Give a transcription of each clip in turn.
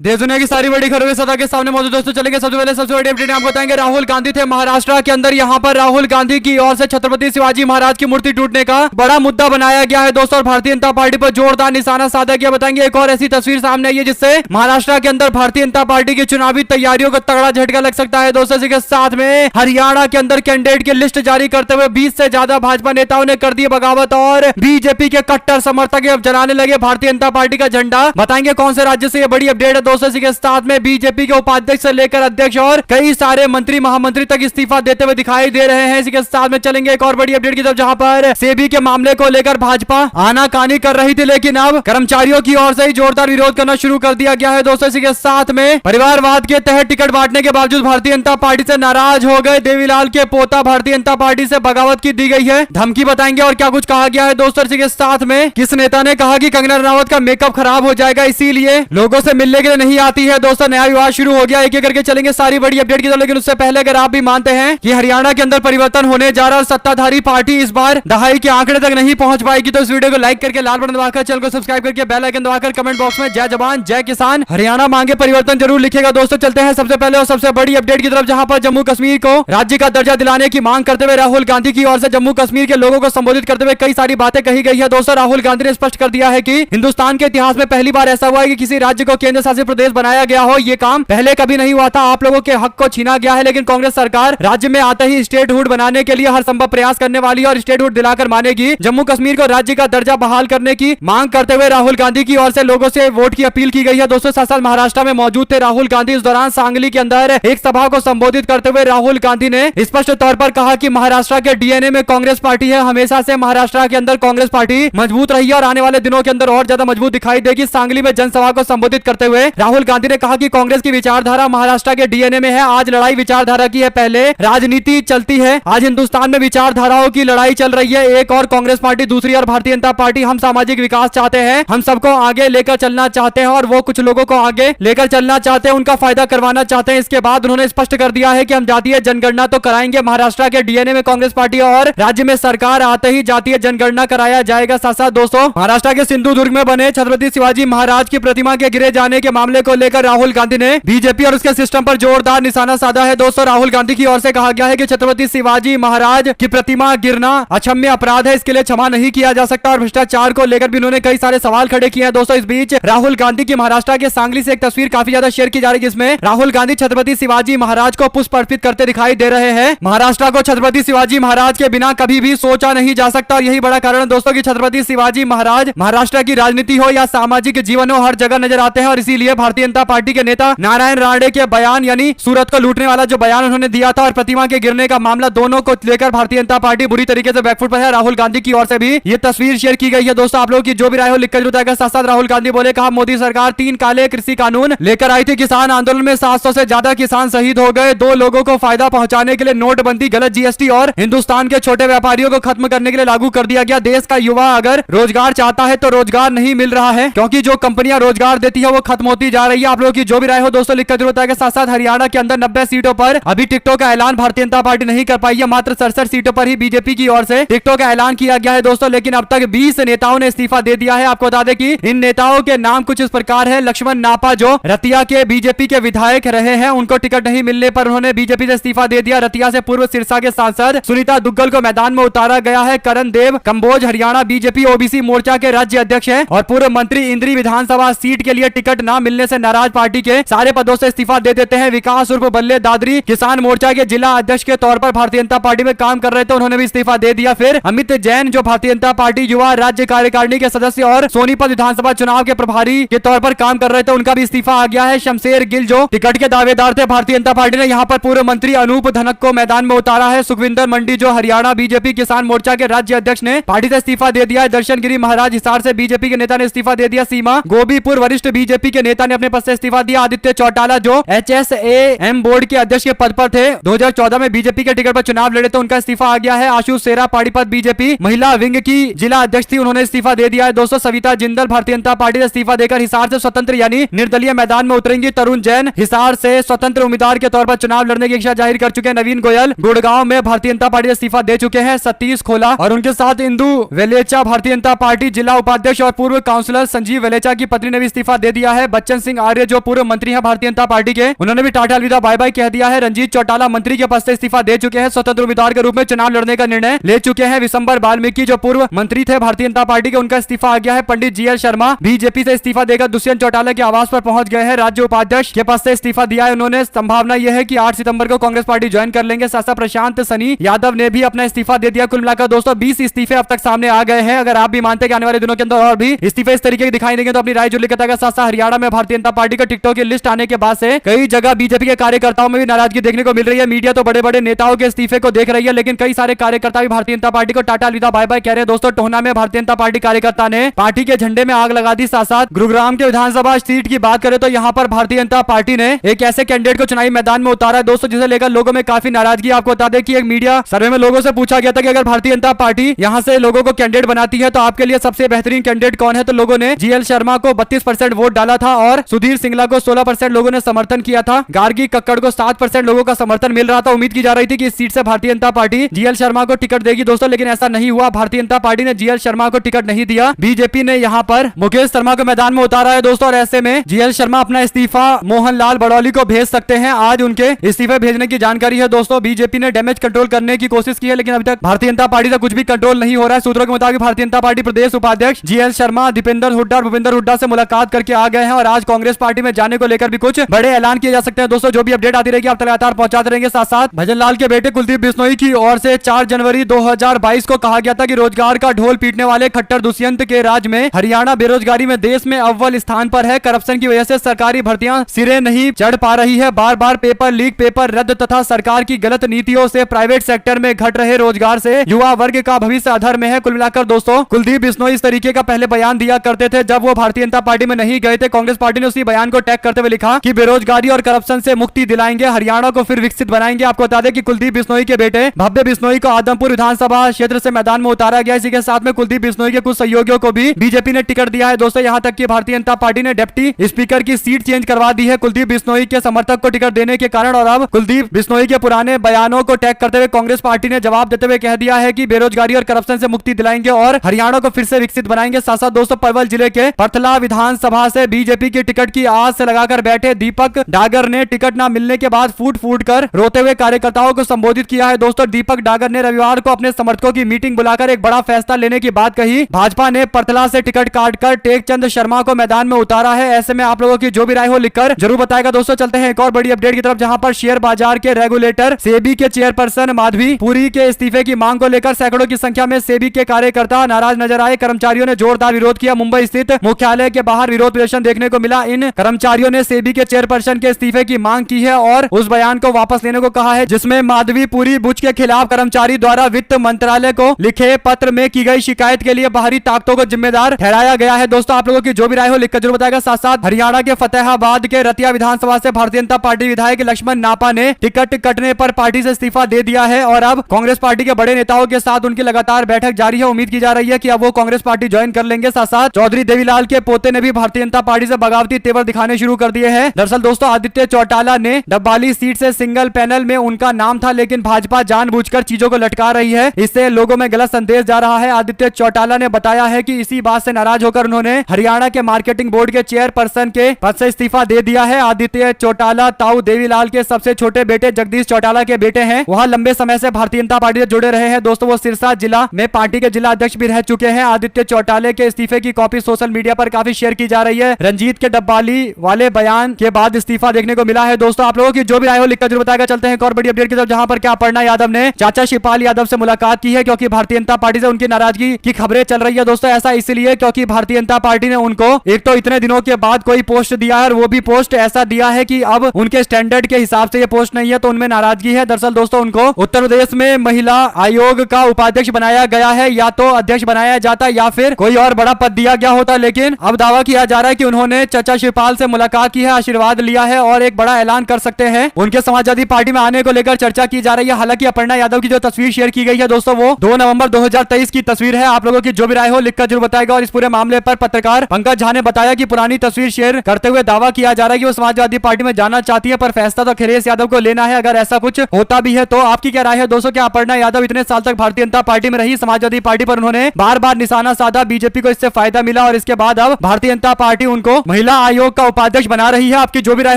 देश दुनिया की सारी बड़ी खबरें सदा के सामने मौजूद दोस्तों चलेंगे। सबसे पहले सबसे बड़ी अपडेट आपको बताएंगे। राहुल गांधी थे महाराष्ट्र के अंदर। यहाँ पर राहुल गांधी की ओर से छत्रपति शिवाजी महाराज की मूर्ति टूटने का बड़ा मुद्दा बनाया गया है दोस्तों, और भारतीय जनता पार्टी पर जोरदार निशाना साधा गया। बताएंगे एक और ऐसी तस्वीर सामने आई है जिससे महाराष्ट्र के अंदर भारतीय जनता पार्टी की चुनावी तैयारियों को तगड़ा झटका लग सकता है दोस्तों। इसी के साथ में हरियाणा के अंदर कैंडिडेट की लिस्ट जारी करते हुए 20 से ज्यादा भाजपा नेताओं ने कर दी बगावत और बीजेपी के कट्टर समर्थक अब जलाने लगे भारतीय जनता पार्टी का झंडा। बताएंगे कौन से राज्य से ये बड़ी अपडेट है दोस्तों। इसी के साथ में बीजेपी के उपाध्यक्ष से लेकर अध्यक्ष और कई सारे मंत्री महामंत्री तक इस्तीफा देते हुए दिखाई दे रहे हैं। इसी के साथ में चलेंगे एक और बड़ी अपडेट की तरफ, जहां पर सेबी के मामले को लेकर भाजपा आनाकानी कर रही थी, लेकिन अब कर्मचारियों की ओर से ही जोरदार विरोध करना शुरू कर दिया गया है दोस्तों। इसी के साथ में परिवारवाद के तहत टिकट बांटने के बावजूद भारतीय जनता पार्टी से नाराज हो गए देवीलाल के पोता। भारतीय जनता पार्टी से बगावत की दी गई है धमकी। बताएंगे और क्या कुछ कहा गया है दोस्तों। इसी के साथ में किस नेता ने कहा कि कंगना रनावत का मेकअप खराब हो जाएगा, इसीलिए लोगों से मिलने के लिए नहीं आती है दोस्तों। नया विवाद शुरू हो गया। एक एक करके चलेंगे सारी बड़ी अपडेट की तरफ, लेकिन उससे पहले अगर आप भी मानते हैं कि हरियाणा के अंदर परिवर्तन होने जा रहा है और सत्ताधारी पार्टी इस बार दहाई के आंकड़े तक नहीं पहुंच पाएगी, तो इस वीडियो को लाइक करके लाल बटन दबाकर चैनल को सब्सक्राइब करके बेल आइकन दबाकर कमेंट बॉक्स में जय जवान जय किसान हरियाणा मांगे परिवर्तन जरूर लिखेगा दोस्तों। चलते हैं सबसे पहले और सबसे बड़ी अपडेट की तरफ, जहां पर जम्मू कश्मीर को राज्य का दर्जा दिलाने की मांग करते हुए राहुल गांधी की ओर से जम्मू कश्मीर के लोगों को संबोधित करते हुए कई सारी बातें कही गई है दोस्तों। राहुल गांधी ने स्पष्ट कर दिया है कि हिंदुस्तान के इतिहास में पहली बार ऐसा हुआ है कि किसी राज्य को केंद्र शासित प्रदेश बनाया गया हो। यह काम पहले कभी नहीं हुआ था। आप लोगों के हक को छीना गया है, लेकिन कांग्रेस सरकार राज्य में आते ही स्टेटहुड बनाने के लिए हर संभव प्रयास करने वाली है और स्टेटहुड दिलाकर मानेगी। जम्मू कश्मीर को राज्य का दर्जा बहाल करने की मांग करते हुए राहुल गांधी की ओर से लोगों से वोट की अपील की गई है दोस्तों। साथ साथ महाराष्ट्र में मौजूद थे राहुल गांधी। इस दौरान सांगली के अंदर एक सभा को संबोधित करते हुए राहुल गांधी ने स्पष्ट तौर पर कहा कि महाराष्ट्र के डीएनए में कांग्रेस पार्टी है। हमेशा से महाराष्ट्र के अंदर कांग्रेस पार्टी मजबूत रही है और आने वाले दिनों के अंदर और ज्यादा मजबूत दिखाई देगी। सांगली में जनसभा को संबोधित करते हुए राहुल गांधी ने कहा कि कांग्रेस की विचारधारा महाराष्ट्र के डीएनए में है। आज लड़ाई विचारधारा की है, पहले राजनीति चलती है। आज हिंदुस्तान में विचारधाराओं की लड़ाई चल रही है। एक और कांग्रेस पार्टी, दूसरी और भारतीय जनता पार्टी। हम सामाजिक विकास चाहते हैं, हम सबको आगे लेकर चलना चाहते हैं और वो कुछ लोगों को आगे लेकर चलना चाहते हैं, उनका फायदा करवाना चाहते हैं। इसके बाद उन्होंने स्पष्ट कर दिया है कि हम जातीय जनगणना तो कराएंगे। महाराष्ट्र के डीएनए में कांग्रेस पार्टी और राज्य में सरकार आते ही जातीय जनगणना कराया जाएगा। साथ साथ दोस्तों महाराष्ट्र के सिंधुदुर्ग में बने छत्रपति शिवाजी महाराज की प्रतिमा के गिरे जाने के मामले को लेकर राहुल गांधी ने बीजेपी और उसके सिस्टम पर जोरदार निशाना साधा है दोस्तों। राहुल गांधी की ओर से कहा गया है कि छत्रपति शिवाजी महाराज की प्रतिमा गिरना अक्षम्य अपराध है, इसके लिए क्षमा नहीं किया जा सकता और भ्रष्टाचार को लेकर भी उन्होंने कई सारे सवाल खड़े किए हैं दोस्तों। इस बीच राहुल गांधी की महाराष्ट्र के सांगली से एक तस्वीर काफी ज्यादा शेयर की जा रही है, जिसमें राहुल गांधी छत्रपति शिवाजी महाराज को पुष्प अर्पित करते दिखाई दे रहे हैं। महाराष्ट्र को छत्रपति शिवाजी महाराज के बिना कभी भी सोचा नहीं जा सकता और यही बड़ा कारण है दोस्तों कि छत्रपति शिवाजी महाराज महाराष्ट्र की राजनीति हो या सामाजिक जीवन हो, हर जगह नजर आते हैं और इसीलिए भारतीय जनता पार्टी के नेता नारायण राणे के बयान, यानी सूरत को लूटने वाला जो बयान उन्होंने दिया था और प्रतिमा के गिरने का मामला, दोनों को लेकर भारतीय जनता पार्टी बुरी तरीके से बैकफुट पर है। राहुल गांधी की ओर से भी ये तस्वीर शेयर की गई है दोस्तों। आप लोगों की जो भी राय हो लिखकर जरूर बताएगा। साथ साथ राहुल गांधी बोले, कहा मोदी सरकार 3 काले कृषि कानून लेकर आई थी। किसान आंदोलन में 700 से ज्यादा किसान शहीद हो गए। 2 लोगों को फायदा पहुंचाने के लिए नोटबंदी, गलत जीएसटी और हिंदुस्तान के छोटे व्यापारियों को खत्म करने के लिए लागू कर दिया गया। देश का युवा अगर रोजगार चाहता है तो रोजगार नहीं मिल रहा है, क्योंकि जो कंपनियां रोजगार देती है वो खत्म होती जा रही है। आप लोगों की जो भी राय हो दोस्तों लिखकर जरूर बताएगा। साथ साथ हरियाणा के अंदर 90 सीटों पर अभी टिकटों का ऐलान भारतीय जनता पार्टी नहीं कर पाई है। मात्र 67 सीटों पर ही बीजेपी की ओर से टिकटों का ऐलान किया गया है दोस्तों, लेकिन अब तक 20 नेताओं ने इस्तीफा दे दिया है। आपको बता दें कि इन नेताओं के नाम कुछ इस प्रकार है। लक्ष्मण नापा जो रतिया के बीजेपी के विधायक रहे हैं, उनको टिकट नहीं मिलने पर उन्होंने बीजेपी से इस्तीफा दे दिया। रतिया से पूर्व सिरसा के सांसद सुनीता दुग्गल को मैदान में उतारा गया है। करण देव कंबोज हरियाणा बीजेपी ओबीसी मोर्चा के राज्य अध्यक्ष हैं और पूर्व मंत्री इंद्री विधानसभा सीट के लिए टिकट न मिलने से नाराज पार्टी के सारे पदों से इस्तीफा दे देते हैं। विकास उर्फ बल्ले दादरी किसान मोर्चा के जिला अध्यक्ष के तौर पर भारतीय जनता पार्टी में काम कर रहे थे, उन्होंने भी इस्तीफा दे दिया। फिर अमित जैन जो भारतीय जनता पार्टी युवा राज्य कार्यकारिणी के सदस्य और सोनीपत विधानसभा चुनाव के प्रभारी के तौर पर काम कर रहे थे, उनका भी इस्तीफा आ गया है। शमशेर गिल जो टिकट के दावेदार थे, भारतीय जनता पार्टी ने यहाँ पर पूर्व मंत्री अनूप धनक को मैदान में उतारा है। सुखविंदर मंडी जो हरियाणा बीजेपी किसान मोर्चा के राज्य अध्यक्ष ने पार्टी से इस्तीफा दे दिया है। दर्शन गिरी महाराज हिसार से बीजेपी के नेता ने इस्तीफा दे दिया। सीमा गोबीपुर वरिष्ठ बीजेपी के नेता ने अपने पद से इस्तीफा दिया। आदित्य चौटाला जो HSAM बोर्ड के अध्यक्ष के पद पर थे, 2014 में बीजेपी के टिकट पर चुनाव लड़े थे, उनका इस्तीफा आ गया है। आशु सेरा पाड़ीपत बीजेपी महिला विंग की जिला अध्यक्ष थी, उन्होंने इस्तीफा दे दिया है दोस्तों। सविता जिंदल भारतीय जनता पार्टी से इस्तीफा देकर हिसार से स्वतंत्र यानी निर्दलीय मैदान में उतरेंगी। तरुण जैन हिसार से स्वतंत्र उम्मीदवार के तौर पर चुनाव लड़ने की इच्छा जाहिर कर चुके हैं। नवीन गोयल गुड़गांव में भारतीय जनता पार्टी से इस्तीफा दे चुके हैं। सतीश खोला और उनके साथ इंदु वेलेचा भारतीय जनता पार्टी जिला उपाध्यक्ष और पूर्व काउंसलर संजीव वेलेचा की पत्नी ने भी इस्तीफा दे दिया है। बच्चन सिंह आर्य जो पूर्व मंत्री है भारतीय जनता पार्टी के, उन्होंने भी टाटा अलविदा बाय बाय कह दिया है। रंजीत चौटाला मंत्री के पद से इस्तीफा दे चुके हैं, स्वतंत्र उम्मीदवार के रूप में चुनाव लड़ने का निर्णय ले चुके हैं। विशंबर वाल्मीकि जो पूर्व मंत्री थे भारतीय जनता पार्टी के, उनका इस्तीफा आ गया है। पंडित जीएल शर्मा बीजेपी से इस्तीफा देकर दुष्यंत चौटाला के आवास पर पहुंच गए हैं। राज्य उपाध्यक्ष के पद से इस्तीफा दिया है उन्होंने। संभावना यह है कि 8 सितंबर को कांग्रेस पार्टी ज्वाइन कर लेंगे। सासा प्रशांत सनी यादव ने भी अपना इस्तीफा दे दिया। कुल मिलाकर दोस्तों 20 इस्तीफे अब तक सामने आ गए हैं। अगर आप भी मानते हैं कि आने वाले दिनों के अंदर और भी इस्तीफे इस तरीके के दिखाई देंगे तो अपनी राय जरूर बताएगा। साथ साथ हरियाणा में भारतीय जनता पार्टी का टिकटों की लिस्ट आने के बाद से कई जगह बीजेपी के कार्यकर्ताओं में भी नाराजगी देखने को मिल रही है। मीडिया तो बड़े बड़े नेताओं के इस्तीफे को देख रही है, लेकिन कई सारे कार्यकर्ता भी भारतीय जनता पार्टी को टाटा अलविदा बाय बाय कह रहे हैं। दोस्तों टोहना में भारतीय जनता पार्टी कार्यकर्ता ने पार्टी के झंडे में आग लगा दी। साथ साथ गुरुग्राम के विधानसभा सीट की बात करें तो यहाँ पर भारतीय जनता पार्टी ने एक ऐसे कैंडिडेट को चुनावी मैदान में उतारा है दोस्तों, जिसे लेकर लोगों में काफी नाराजगी। आपको बता दें कि एक मीडिया सर्वे में लोगों से पूछा गया था कि अगर भारतीय जनता पार्टी यहाँ से लोगों को कैंडिडेट बनाती है तो आपके लिए सबसे बेहतरीन कैंडिडेट कौन है, तो लोगों ने जीएल शर्मा को 32% वोट डाला था और सुधीर सिंगला को 16% लोगों ने समर्थन किया था। गार्गी कक्कड़ को 7% लोगों का समर्थन मिल रहा था। उम्मीद की जा रही थी कि इस सीट से भारतीय जनता पार्टी जीएल शर्मा को टिकट देगी दोस्तों, लेकिन ऐसा नहीं हुआ। भारतीय जनता पार्टी ने जीएल शर्मा को टिकट नहीं दिया। बीजेपी ने यहाँ पर मुकेश शर्मा को मैदान में उतारा है दोस्तों, और ऐसे में जीएल शर्मा अपना इस्तीफा मोहनलाल बड़ौली को भेज सकते हैं। आज उनके इस्तीफे भेजने की जानकारी है दोस्तों। बीजेपी ने डैमेज कंट्रोल करने की कोशिश की है, लेकिन अभी तक भारतीय जनता पार्टी से कुछ भी कंट्रोल नहीं हो रहा है। सूत्रों के मुताबिक भारतीय जनता पार्टी प्रदेश उपाध्यक्ष जीएल शर्मा दीपेंद्र हुड्डा और भूपेंद्र हुड्डा से मुलाकात करके आ गए हैं और आज कांग्रेस पार्टी में जाने को लेकर भी कुछ बड़े ऐलान किए जा सकते हैं दोस्तों। जो भी अपडेट आती रहेगी आप लगातार पहुंचाते रहेंगे। साथ साथ भजनलाल के बेटे कुलदीप बिश्नोई की ओर से 4 जनवरी 2022 को कहा गया था कि रोजगार का ढोल पीटने वाले खट्टर दुष्यंत के राज में हरियाणा बेरोजगारी में देश में अव्वल स्थान पर है। करप्शन की वजह से सरकारी भर्तियां सिरे नहीं चढ़ पा रही है। बार बार पेपर लीक, पेपर रद्द तथा सरकार की गलत नीतियों से प्राइवेट सेक्टर में घट रहे रोजगार से युवा वर्ग का भविष्य अधर में है। कुल मिलाकर दोस्तों कुलदीप बिश्नोई इस तरीके का पहले बयान दिया करते थे जब वो भारतीय जनता पार्टी में नहीं गए थे। कांग्रेस पार्टी ने उसी बयान को टैग करते हुए लिखा कि बेरोजगारी और करप्शन से मुक्ति दिलाएंगे, हरियाणा को फिर विकसित बनाएंगे। आपको बता दें कि कुलदीप बिश्नोई के बेटे भव्य बिश्नोई को आदमपुर विधानसभा क्षेत्र से मैदान में उतारा गया। इसी के साथ में कुलदीप बिश्नोई के कुछ सहयोगियों को भी बीजेपी ने टिकट दिया है दोस्तों। यहां तक कि भारतीय जनता पार्टी ने डिप्टी स्पीकर की सीट चेंज करवा दी है कुलदीप बिश्नोई के समर्थक को टिकट देने के कारण। और अब कुलदीप बिश्नोई के पुराने बयानों को टैग करते हुए कांग्रेस पार्टी ने जवाब देते हुए कह दिया है कि बेरोजगारी और करप्शन से मुक्ति दिलाएंगे और हरियाणा को फिर से विकसित बनाएंगे। साथ साथ दोस्तों पलवल जिले के पथला विधानसभा से बीजेपी की टिकट की आस से लगाकर बैठे दीपक डागर ने टिकट न मिलने के बाद फूट फूट कर रोते हुए कार्यकर्ताओं को संबोधित किया है दोस्तों। दीपक डागर ने रविवार को अपने समर्थकों की मीटिंग बुलाकर एक बड़ा फैसला लेने की बात कही। भाजपा ने पथला से टिकट काटकर टेकचंद शर्मा को मैदान में उतारा है। ऐसे में आप लोगों की जो भी राय हो लिखकर जरूर बताएगा दोस्तों। चलते हैं एक और बड़ी अपडेट की तरफ, जहां पर शेयर बाजार के रेगुलेटर सेबी के चेयरपर्सन माधवी पुरी के इस्तीफे की मांग को लेकर सैकड़ों की संख्या में सेबी के कार्यकर्ता नाराज नजर आए। कर्मचारियों ने जोरदार विरोध किया। मुंबई स्थित मुख्यालय के बाहर विरोध प्रदर्शन देखने को मिला। इन कर्मचारियों ने सेबी के चेयरपर्सन के इस्तीफे की मांग की है और उस बयान को वापस लेने को कहा है जिसमें माधवी पुरी बुच के खिलाफ कर्मचारी द्वारा वित्त मंत्रालय को लिखे पत्र में की गई शिकायत के लिए बाहरी ताकतों को जिम्मेदार ठहराया गया है। दोस्तों आप लोगों की जो भी राय हो लिखकर जरूर बताएगा। साथ साथ हरियाणा के फतेहाबाद के रतिया विधानसभा से भारतीय जनता पार्टी विधायक लक्ष्मण नापा ने टिकट कटने पर पार्टी से इस्तीफा दे दिया है और अब कांग्रेस पार्टी के बड़े नेताओं के साथ उनकी लगातार बैठक जारी है। उम्मीद की जा रही है कि अब वो कांग्रेस पार्टी ज्वाइन कर लेंगे। साथ साथ चौधरी देवीलाल के पोते ने भी भारतीय जनता पार्टी से बगावती तेवर दिखाने शुरू कर दिए हैं। दरअसल दोस्तों आदित्य चौटाला ने डब्बाली सीट से सिंगल पैनल में उनका नाम था, लेकिन भाजपा जानबूझकर चीजों को लटका रही है। इससे लोगों में गलत संदेश जा रहा है। आदित्य चौटाला ने बताया है कि इसी बात से नाराज होकर उन्होंने हरियाणा के मार्केटिंग बोर्ड के चेयरपर्सन के पद से इस्तीफा दे दिया है। आदित्य चौटाला ताऊ देवीलाल के सबसे छोटे बेटे जगदीश चौटाला के बेटे हैं। वह लंबे समय से भारतीय जनता पार्टी से जुड़े रहे हैं दोस्तों। वो सिरसा जिला में पार्टी के जिला अध्यक्ष भी रह चुके हैं। आदित्य चौटाले के इस्तीफे की कॉपी सोशल मीडिया पर काफी शेयर की जा रही है। रंजीत के डब्बाली वाले बयान के बाद इस्तीफा देखने को मिला है दोस्तों। आप लोगों की जो भी राय हो लिखकर जरूर बताएगा। चलते हैं एक और बड़ी अपडेट की तरफ, जहां पर क्या अपर्णा यादव ने चाचा शिवपाल यादव से मुलाकात की है क्योंकि भारतीय जनता पार्टी से उनकी नाराजगी की खबरें चल रही है दोस्तों। ऐसा इसलिए क्योंकि भारतीय जनता पार्टी ने उनको एक तो इतने दिनों के बाद कोई पोस्ट दिया है और वो भी पोस्ट ऐसा दिया है कि अब उनके स्टैंडर्ड के हिसाब से ये पोस्ट नहीं है, तो उनमें नाराजगी है। दरअसल दोस्तों उनको उत्तर प्रदेश में महिला आयोग का उपाध्यक्ष बनाया गया है, या तो अध्यक्ष बनाया जाता या फिर कोई और बड़ा पद दिया गया होता, लेकिन अब दावा किया जा रहा है कि उन्होंने चाचा शिवपाल से मुलाकात की है, आशीर्वाद लिया है और एक बड़ा ऐलान कर सकते हैं। उनके समाजवादी पार्टी में आने को लेकर चर्चा की जा रही है। हालांकि अपर्णा यादव की जो तस्वीर शेयर की गई है दोस्तों वो 2 नवंबर 2023 की तस्वीर है। आप लोगों की जो भी राय हो लिखकर जरूर बताएगा। और इस पूरे मामले पर पत्रकार पंकज झा ने बताया कि पुरानी तस्वीर शेयर करते हुए दावा किया जा रहा है कि वो समाजवादी पार्टी में जाना चाहती है, पर फैसला तो अखिलेश यादव को लेना है। अगर ऐसा कुछ होता भी है तो आपकी क्या राय है दोस्तों? क्या अपर्णा यादव इतने साल तक भारतीय जनता पार्टी में रही, समाजवादी पार्टी पर उन्होंने बार बार निशाना साधा, बीजेपी को इससे फायदा मिला और इसके बाद अब भारतीय जनता पार्टी उनको महिला आयोग का उपाध्यक्ष बना रही है। आपकी जो भी राय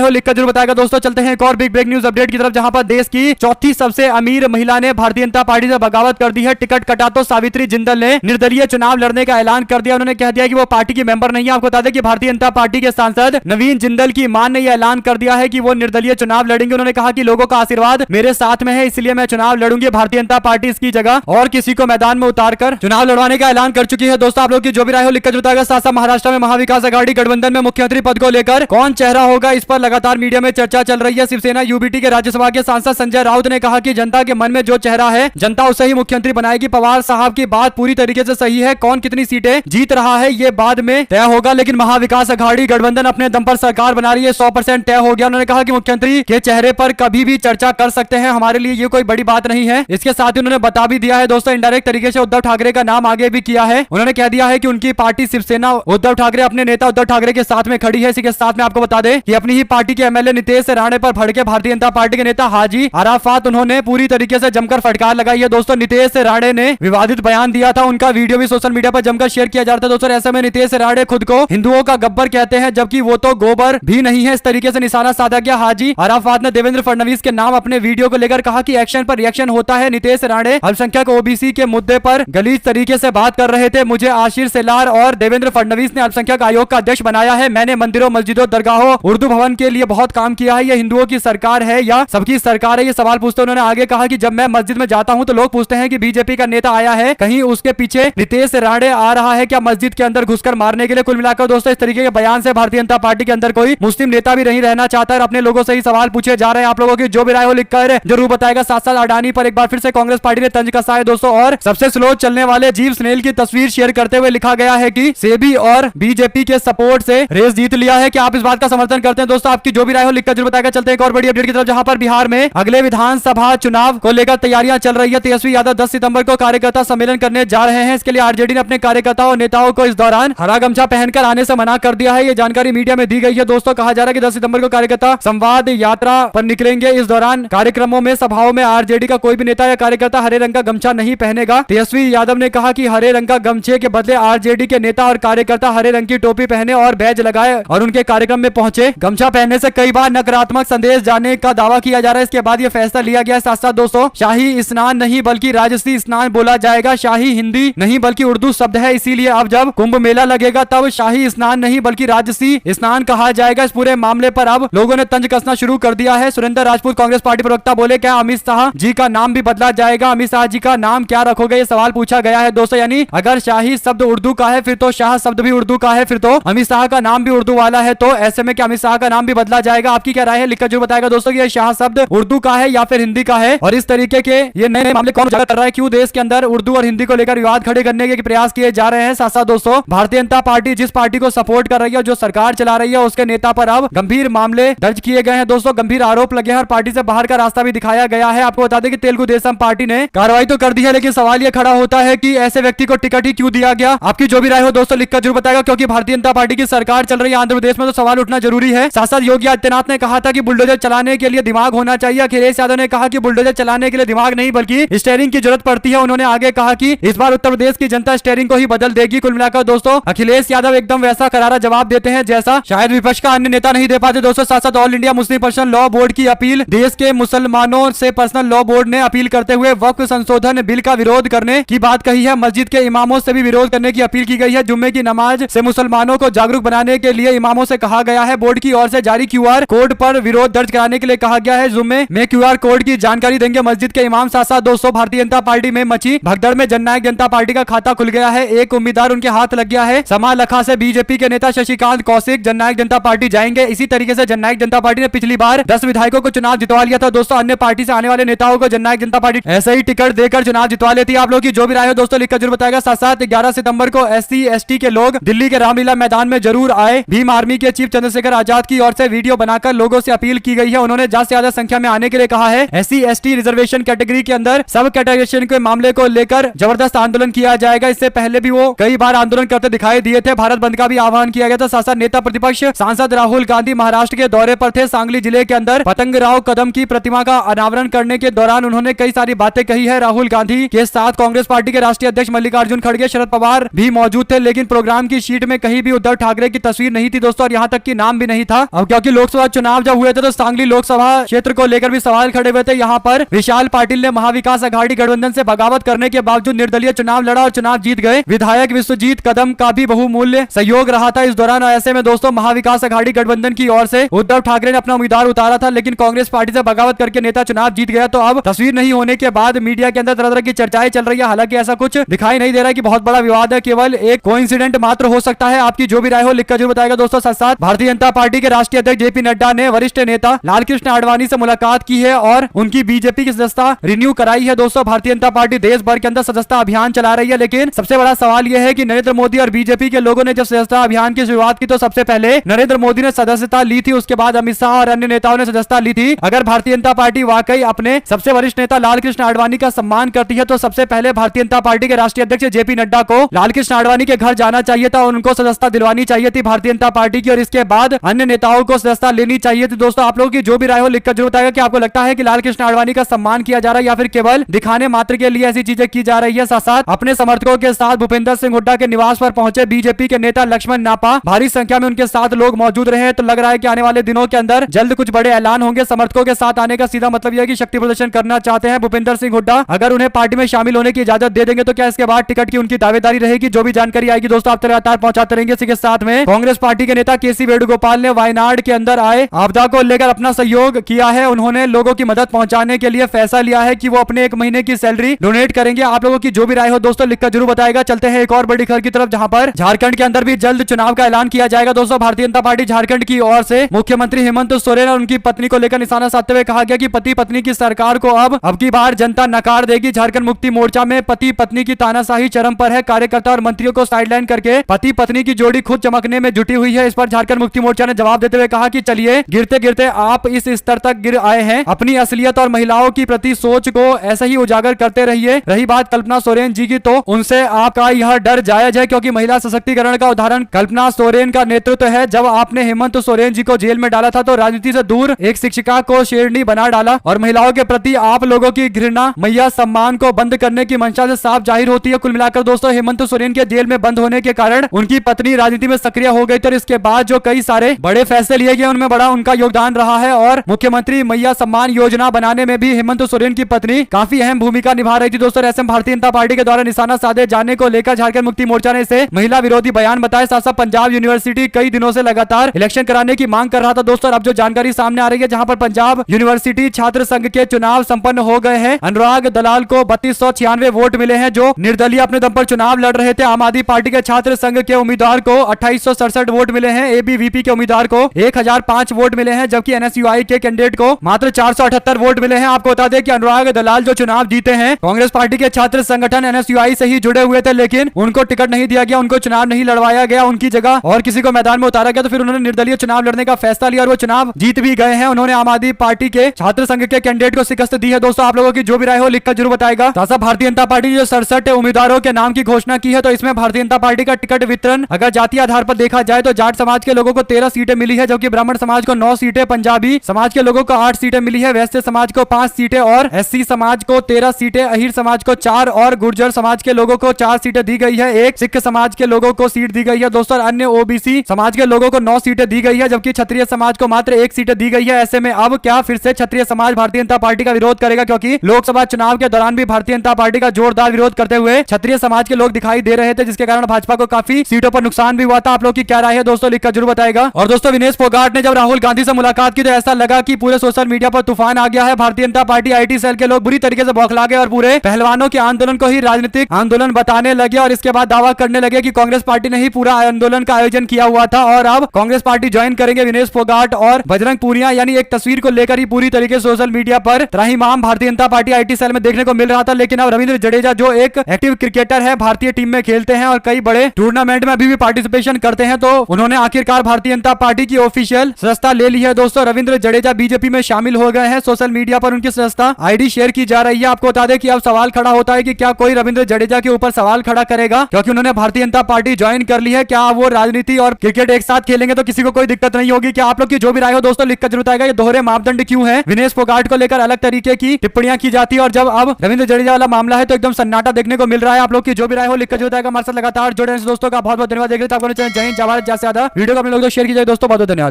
हो लिखकर जरूर बताएगा दोस्तों। चलते हैं एक और बिग ब्रेक न्यूज अपडेट की तरफ, जहां पर देश की चौथी सबसे अमीर महिला ने भारतीय जनता पार्टी से बगावत कर दी है। टिकट कटा तो सावित्री जिंदल ने निर्दलीय चुनाव लड़ने का ऐलान कर दिया। उन्होंने कह दिया कि वो पार्टी की मेंबर नहीं है। आपको बता दें कि भारतीय जनता पार्टी के सांसद नवीन जिंदल की मां ने यह ऐलान कर दिया है कि वो निर्दलीय चुनाव लड़ेंगे। उन्होंने कहा कि लोगों का आशीर्वाद मेरे साथ में है, इसलिए मैं चुनाव लड़ूंगी। भारतीय जनता पार्टी इसकी जगह और किसी को मैदान में उतारकर चुनाव लड़वाने का ऐलान कर चुकी है। दोस्तों आप लोग की जो भी राय हो लिखकर बताएगा। साथ साथ महाराष्ट्र में महाविकास आघाड़ी गठबंधन में मुख्यमंत्री पद को लेकर कौन चेहरा होगा, इस पर लगातार मीडिया में चर्चा चल रही है। शिवसेना यूबीटी के राज्यसभा के सांसद संजय राउत ने कहा कि जनता के मन में जो चेहरा है जनता उसे ही मुख्यमंत्री बनाएगी। पवार साहब की बात पूरी तरीके से सही है। कौन कितनी सीटें जीत रहा है ये बाद में तय होगा, लेकिन महाविकास आघाड़ी गठबंधन अपने दम पर सरकार बना रही है, 100% तय हो गया। उन्होंने कहा कि मुख्यमंत्री के चेहरे पर कभी भी चर्चा कर सकते हैं, हमारे लिए ये कोई बड़ी बात नहीं है। इसके साथ ही उन्होंने बता भी दिया है दोस्तों, इनडायरेक्ट तरीके से उद्धव ठाकरे का नाम आगे भी किया है। उन्होंने कह दिया है कि उनकी पार्टी शिवसेना उद्धव ठाकरे अपने नेता उद्धव ठाकरे के साथ में खड़ी है। इसी के साथ में आपको बता दें कि अपनी ही पार्टी के एमएलए नितेश राणे पर भड़के भारतीय जनता पार्टी के नेता हाजी अराफात उन्होंने पूरी तरीके से जमकर फटकार लगाई है। दोस्तों नितेश राणे ने विवादित बयान दिया था, उनका वीडियो भी सोशल मीडिया पर जमकर शेयर किया जा रहा था। दोस्तों ऐसे में नितेश राणे खुद को हिंदुओं का गब्बर कहते हैं, जबकि वो तो गोबर भी नहीं है। इस तरीके से निशाना साधा गया। हाजी अराफात ने देवेंद्र फडणवीस के नाम अपने वीडियो को लेकर कहा कि एक्शन पर रिएक्शन होता है। नितेश राणे अल्पसंख्यक ओबीसी के मुद्दे पर गलीज तरीके से बात कर रहे थे। मुझे आशीष सेलार और देवेंद्र फडणवीस ने अल्पसंख्यक आयोग का अध्यक्ष बनाया है। मैंने मंदिरों मस्जिदों दरगाहों उर्दू भवन के लिए बहुत काम किया है। ये हिंदुओं की सरकार है या सबकी सरकार है, ये सवाल पूछते उन्होंने आगे कहा कि जब मैं मस्जिद में जाता हूं तो लोग पूछते हैं कि बीजेपी का नेता आया है, कहीं उसके पीछे नितेश राणे आ रहा है क्या मस्जिद के अंदर घुसकर मारने के लिए। कुल मिलाकर दोस्तों इस तरीके के बयान से भारतीय जनता पार्टी के अंदर कोई मुस्लिम नेता भी नहीं रहना चाहता है। अपने लोगों से ही सवाल पूछे जा रहे हैं। आप लोगों की जो भी राय हो लिखकर जरूर बताएगा। साथ साथ अडानी पर एक बार फिर से कांग्रेस पार्टी ने तंज कसा है दोस्तों, और सबसे स्लो चलने वाले जीव स्नेल की तस्वीर शेयर करते हुए लिखा गया है कि सेबी और बीजेपी के सपोर्ट से रेस जीत लिया है। क्या आप इस बात का समर्थन करते हैं दोस्तों? आपकी जो भी राय हो लिखकर जरूर बताएगा। चलते हैं एक और बड़ी अपडेट की तरफ, जहां पर बिहार में अगले विधानसभा चुनाव को लेकर तैयारियां चल रही है। तेजस्वी यादव 10 सितंबर को कार्यकर्ता सम्मेलन करने जा रहे हैं। इसके लिए आरजेडी ने अपने कार्यकर्ताओं और नेताओं को इस दौरान हरा गमछा पहनकर आने से मना कर दिया है। ये जानकारी मीडिया में दी गई है दोस्तों। कहा जा रहा है कि 10 सितंबर को कार्यकर्ता संवाद यात्रा पर निकलेंगे। इस दौरान कार्यक्रमों में सभाओं में आरजेडी का कोई भी नेता या कार्यकर्ता हरे रंग का गमछा नहीं पहनेगा। तेजस्वी यादव ने कहा कि हरे रंग का गमछे के बदले आरजेडी के नेता और कार्यकर्ता हरे रंग की टोपी पहने और बैज लगाए और उनके कार्यक्रम में पहुंचे। गमछा पहनने से कई बार नकारात्मक संदेश जाने का दावा किया जा रहा है। इसके बाद यह फैसला लिया गया। साथ साथ दोस्तों शाही स्नान नहीं बल्कि राजसी स्नान बोला जाएगा। शाही हिंदी नहीं बल्कि उर्दू शब्द है, इसीलिए अब जब कुंभ मेला लगेगा तब शाही स्नान नहीं बल्कि राजसी स्नान कहा जाएगा। इस पूरे मामले पर अब लोगों ने तंज कसना शुरू कर दिया है। सुरेंद्र राजपूत कांग्रेस पार्टी प्रवक्ता बोले, क्या अमित शाह जी का नाम भी बदला जाएगा? अमित शाह जी का नाम क्या रखोगे, ये सवाल पूछा गया है दोस्तों। यानी अगर शाही शब्द उर्दू का है फिर तो शाह शब्द भी उर्दू का है, फिर तो अमित शाह का नाम भी उर्दू वाला है, तो ऐसे में क्या अमित शाह का नाम भी बदला जाएगा? आपकी क्या राय है लिखकर जो बताएगा दोस्तों कि ये शाह शब्द उर्दू का है या फिर हिंदी का है, और इस तरीके के ये नए मामले कौन उजागर कर रहा है? क्यों देश के अंदर उर्दू और हिंदी को लेकर विवाद खड़े करने के प्रयास किए जा रहे हैं? साथ साथ दोस्तों भारतीय जनता पार्टी जिस पार्टी को सपोर्ट कर रही है, जो सरकार चला रही है, उसके नेता पर अब गंभीर मामले दर्ज किए गए हैं दोस्तों। गंभीर आरोप लगे हैं और पार्टी से बाहर का रास्ता भी दिखाया गया है। आपको बता दें कि तेलुगु देशम पार्टी ने कार्रवाई तो कर दी है, लेकिन सवाल यह खड़ा होता है कि ऐसे व्यक्ति को टिकट ही क्यों दिया गया? आपकी जो भी राय हो दोस्तों लिखकर जरूर बताएगा, क्योंकि भारतीय जनता पार्टी की सरकार चल रही है आंध्र प्रदेश में, तो सवाल उठना जरूरी है। साथ साथ योगी आदित्यनाथ ने कहा था कि बुलडोजर चलाने के लिए दिमाग होना चाहिए। अखिलेश यादव ने कहा कि बुलडोजर चलाने के लिए दिमाग नहीं बल्कि स्टीयरिंग की जरूरत पड़ती है। उन्होंने आगे कहा कि इस बार उत्तर प्रदेश की जनता स्टीयरिंग को ही बदल देगी। कुल मिलाकर दोस्तों अखिलेश यादव एकदम वैसा करारा जवाब देते हैं जैसा शायद विपक्ष का अन्य नेता नहीं दे पाते दोस्तों। साथ साथ all India Muslim personal law board की अपील, देश के मुसलमानों से पर्सनल लॉ बोर्ड ने अपील करते हुए वक्फ संशोधन बिल का विरोध करने की बात कही है। मस्जिद के इमामों से भी विरोध करने की अपील की गई है। जुम्मे की नमाज से मुसलमानों को जागरूक बनाने के लिए इमामों से कहा गया है। बोर्ड की ओर से जारी क्यूआर कोड पर विरोध दर्ज कराने के लिए कहा गया है। जुम्मे में क्यूआर कोड की जानकारी देंगे मस्जिद के इमाम। साथ साथ दोस्तों भारतीय जनता पार्टी में मची भगदड़ में जननायक जनता पार्टी का खाता खुल गया है। एक उम्मीदवार उनके हाथ लग गया है। समालखा से बीजेपी के नेता शशिकांत कौशिक जननायक जनता पार्टी जाएंगे। इसी तरीके से जननायक जनता पार्टी ने पिछली बार 10 विधायकों को चुनाव जितवा लिया था दोस्तों। अन्य पार्टी से आने वाले नेताओं को जननायक जनता पार्टी ऐसे ही टिकट देकर चुनाव जितवा लेती है। आप लोग की जो भी राय हो दोस्तों लिखकर जरूर बताएगा। साथ साथ 11 सितंबर को SC ST के लोग दिल्ली के रामलीला मैदान में जरूर आए। भीम आर्मी के चीफ चंद्रशेखर आजाद की ओर से वीडियो बनाकर लोगों से अपील की गई है। उन्होंने ज्यादा से ज्यादा संख्या में आने के लिए कहा है। SC ST रिजर्वेशन कैटेगरी के अंदर सब कैटेगरी के मामले को लेकर जबरदस्त आंदोलन किया जाएगा। इससे पहले भी वो कई बार आंदोलन करते दिखाई दिए थे। भारत बंद का भी आह्वान किया गया था। साथ साथ नेता प्रतिपक्ष सांसद राहुल गांधी महाराष्ट्र के दौरे पर थे। सांगली जिले के अंदर पतंगराव कदम की प्रतिमा का अनावरण करने के दौरान उन्होंने कई सारी बातें कही है। राहुल गांधी के साथ कांग्रेस पार्टी के राष्ट्रीय अध्यक्ष मल्लिकार्जुन खड़गे, शरद पवार भी मौजूद थे, लेकिन प्रोग्राम की शीट में कहीं भी उद्धव ठाकरे की तस्वीर नहीं थी दोस्तों, और यहाँ तक कि नाम भी नहीं था। अब क्योंकि लोकसभा चुनाव जब हुए थे तो सांगली लोकसभा क्षेत्र को लेकर भी सवाल खड़े हुए थे। यहाँ पर विशाल पाटिल ने महाविकास आघाड़ी गठबंधन से बगावत करने के बावजूद निर्दलीय चुनाव लड़ा और चुनाव जीत गए। विधायक विश्वजीत कदम का भी बहुमूल्य सहयोग रहा था इस दौरान। ऐसे में दोस्तों महाविकास आघाड़ी गठबंधन की ओर से उद्धव ठाकरे ने अपना उम्मीदवार उतारा था, लेकिन कांग्रेस पार्टी से बगावत करके नेता चुनाव जीत गया। तो अब तस्वीर नहीं होने के बाद मीडिया के अंदर तरह तरह की चर्चाएं चल रही है। हालांकि ऐसा कुछ दिखाई नहीं दे रहा है कि बहुत बड़ा विवाद है, केवल एक कोइंसिडेंट मात्र हो सकता है। आपकी जो भी राय हो लिखकर जरूर बताएगा दोस्तों। साथ साथ भारतीय जनता पार्टी के राष्ट्रीय अध्यक्ष जेपी नड्डा ने वरिष्ठ नेता लालकृष्ण आडवाणी से मुलाकात की है और उनकी बीजेपी की सदस्यता रिन्यू कराई है। दोस्तों भारतीय जनता पार्टी देश भर के अंदर सदस्यता अभियान चला रही है, लेकिन सबसे बड़ा सवाल यह है कि नरेंद्र मोदी और बीजेपी के लोगों ने जब सदस्यता अभियान की शुरुआत की तो सबसे पहले नरेंद्र मोदी ने सदस्यता ली थी, उसके बाद अमित शाह और अन्य नेताओं ने सदस्यता ली थी। अगर भारतीय जनता पार्टी वाकई अपने सबसे वरिष्ठ नेता लालकृष्ण आडवाणी का सम्मान करती है तो सबसे पहले भारतीय जनता पार्टी के राष्ट्रीय अध्यक्ष जेपी नड्डा को लालकृष्ण आडवाणी के घर जाना चाहिए था और उनको सदस्यता दिलवानी चाहिए थी भारतीय जनता पार्टी की, और इसके बाद अन्य नेताओं को सदस्यता लेनी चाहिए थी। दोस्तों आप लोगों की जो भी राय हो लिखकर जरूर बताएगा कि आपको लगता है कि लालकृष्ण आडवाणी का सम्मान किया जा रहा है या फिर केवल दिखाने मात्र के लिए ऐसी चीजें की जा रही है। साथ साथ अपने समर्थकों के साथ भूपेंद्र सिंह हुड्डा के निवास पर पहुंचे बीजेपी के नेता लक्ष्मण नापा, भारी संख्या में उनके साथ लोग मौजूद रहे। तो लग रहा है कि आने वाले दिनों के अंदर जल्द कुछ बड़े ऐलान होंगे। समर्थकों के साथ आने का सीधा मतलब यह है कि शक्ति प्रदर्शन करना चाहते हैं भूपेंद्र सिंह हुड्डा। अगर उन्हें पार्टी में शामिल होने की इजाजत दे देंगे तो क्या इसके बाद टिकट की उनकी दावेदारी रहेगी? जो भी जानकारी आएगी दोस्तों आप लगातार पहुंचाते रहेंगे। इसी के साथ में कांग्रेस पार्टी के नेता केसी वेणुगोपाल ने वायनाड के अंदर आए आपदा को लेकर अपना सहयोग किया है। उन्होंने लोगों की मदद पहुंचाने के लिए फैसला लिया है कि वो अपने 1 महीने की सैलरी डोनेट करेंगे। आप लोगों की जो भी राय हो दोस्तों लिखकर जरूर बताएगा। चलते हैं एक और बड़ी खबर की तरफ, जहां पर झारखंड के अंदर भी जल्द चुनाव का ऐलान किया जाएगा। दोस्तों भारतीय जनता पार्टी झारखंड की ओर से मुख्यमंत्री हेमंत सोरेन और उनकी पत्नी को लेकर निशाना साधते हुए कहा गया कि पति पत्नी की सरकार को अब की बार जनता नकार देगी। झारखंड मुक्ति मोर्चा में पति पत्नी की तानाशाही चरम पर है। कार्यकर्ता और मंत्रियों को साइडलाइन करके पति पत्नी की जोड़ी खुद चमकने में जुटी हुई है। इस पर झारखंड मुक्ति मोर्चा ने जवाब देते हुए कहा कि चलिए गिरते गिरते आप इस स्तर तक गिर आए हैं, अपनी असलियत और महिलाओं की प्रति सोच को ऐसा ही उजागर करते रहिए। रही बात कल्पना सोरेन जी की, तो उनसे आपका यह डर जायज है क्योंकि महिला सशक्तिकरण का उदाहरण कल्पना सोरेन का नेतृत्व है। जब आपने हेमंत सोरेन जी को जेल में डाला था तो राजनीति से दूर एक शिक्षिका को शेरनी बना डाला, और महिलाओं के प्रति आप लोगों की घृणा मैया सम्मान को बंद करने की मंशा से साफ जाहिर होती है। कुल मिलाकर दोस्तों हेमंत सोरेन के जेल में बंद होने के कारण उनकी पत्नी राजनीति में सक्रिय हो गई थी और इसके बाद जो कई सारे बड़े फैसले लिए गए उनमें बड़ा उनका योगदान रहा है। और मुख्यमंत्री मैया सम्मान योजना बनाने में भी हेमंत सोरेन की पत्नी काफी अहम भूमिका निभा रही थी। दोस्तों ऐसे में भारतीय जनता पार्टी के द्वारा निशाना साधे जाने को लेकर झारखंड मुक्ति मोर्चा ने इसे महिला विरोधी बयान बताया। साथ साथ पंजाब यूनिवर्सिटी कई दिनों से लगातार इलेक्शन कराने की मांग कर रहा था। दोस्तों अब जो जानकारी सामने आ रही है, जहां पर पंजाब यूनिवर्सिटी छात्र संघ के चुनाव संपन्न हो गए हैं। अनुराग दलाल को 3296 वोट मिले हैं जो निर्दलीय अपने दम पर चुनाव लड़ रहे थे। आम आदमी पार्टी के छात्र संघ के उम्मीदवार को 2867 वोट मिले हैं। एबीवीपी के उम्मीदवार को 1005 वोट मिले हैं, जबकि एनएसयूआई के कैंडिडेट को मात्र 478 वोट मिले हैं। आपको बता दें कि अनुराग दलाल जो चुनाव जीते हैं कांग्रेस पार्टी के छात्र संगठन एनएसयूआई से ही जुड़े हुए थे, लेकिन उनको टिकट नहीं दिया गया, उनको चुनाव नहीं लड़वाया गया, उनकी जगह और किसी को मैदान में उतारा गया। तो फिर उन्होंने निर्दलीय चुनाव लड़ने का फैसला लिया और वो चुनाव जीत भी गए हैं। उन्होंने आम आदमी पार्टी के छात्र संघ के कैंडिडेट को शिकस्त दी है। दोस्तों आप लोगों की जो भी राय हो लिखकर जरूर बताएगा। साथ साथ भारतीय जनता पार्टी ने जो 67 उम्मीदवारों के नाम की घोषणा की है, तो इसमें भारतीय जनता पार्टी का टिकट वितरण अगर जातीय आधार पर देखा जाए तो जाट समाज के लोगों को 13 सीटें मिली है, जबकि ब्राह्मण समाज को 9 सीटें, पंजाबी समाज के लोगों को 8 सीटें मिली है, वैश्य समाज को 5 सीटें और एससी समाज को 13 सीटें, अहीर समाज को 4 और गुर्जर समाज के लोगों को 4 सीटें दी गई है। एक सिख समाज के लोगों को सीट दी गई है। दोस्तों अन्य ओबीसी समाज के लोगों को 9 सीटें दी गई है, जबकि क्षत्रिय समाज को मात्र 1 सीट दी गई है। ऐसे में अब क्या फिर से क्षत्रिय समाज भारतीय जनता पार्टी का विरोध करेगा? क्योंकि लोकसभा चुनाव के दौरान भी भारतीय जनता पार्टी का जोरदार विरोध करते हुए क्षत्रिय समाज के लोग दिखाई दे रहे थे, जिसके कारण भाजपा को काफी सीटों पर नुकसान भी हुआ था। आप लोग की क्या राय है दोस्तों लिखकर जरूर बताएगा। और दोस्तों विनेश फोगाट ने जब राहुल गांधी से मुलाकात की तो ऐसा लगा कि पूरे सोशल मीडिया पर तूफान आ गया है। Bharatiya Janata party IT cell के लोग बुरी तरीके से बौखला गए और पूरे पहलवानों के आंदोलन को ही राजनीतिक आंदोलन बताने लगे और इसके बाद दावा करने लगे कि कांग्रेस पार्टी ने ही पूरा आंदोलन का आयोजन किया हुआ था और अब कांग्रेस पार्टी ज्वाइन करेंगे विनेश फोगाट और बजरंग पुनिया। यानी एक तस्वीर को लेकर ही पूरी तरीके से सोशल मीडिया पर त्राहिमाम Bharatiya Janata party IT cell में देखने को मिल रहा था। लेकिन अब रविंद्र जडेजा जो एक एक्टिव क्रिकेटर है, भारतीय टीम में खेलते हैं और कई बड़े टूर्नामेंट में अभी भी पार्टिसिपेशन करते हैं, तो उन्होंने आखिरकार भारतीय जनता पार्टी की ऑफिशियल सदस्यता ले ली है। दोस्तों रविंद्र जडेजा बीजेपी में शामिल हो गए हैं। सोशल मीडिया पर उनकी सदस्यता आईडी शेयर की जा रही है। आपको बता दें कि अब सवाल खड़ा होता है कि क्या कोई रविंद्र जडेजा के ऊपर सवाल खड़ा करेगा, क्योंकि उन्होंने भारतीय जनता पार्टी ज्वाइन कर ली है। क्या वो राजनीति और क्रिकेट एक साथ खेलेंगे तो किसी को कोई दिक्कत नहीं होगी? क्या आप लोग की जो भी राय हो दोस्तों लिखकर जरूर आएगा। ये दोहरे मापदंड क्यों है? विनेश फोगाट को लेकर अलग तरीके की टिप्पणियां की जाती है और जब अब रविंद्र जडेजा वाला मामला है तो एकदम सन्नाटा देखने को मिल रहा है। आप लोग की जो भी राय हो लिखकर जरूर आएगा। हमारे साथ लगातार जुड़े रहने से दोस्तों का बहुत बहुत धन्यवाद। देख रहे थे आपको जय हिंद। ज्यादा से ज्यादा वीडियो को अपने लोग शेयर कीजिए दोस्तों। बहुत धन्यवाद।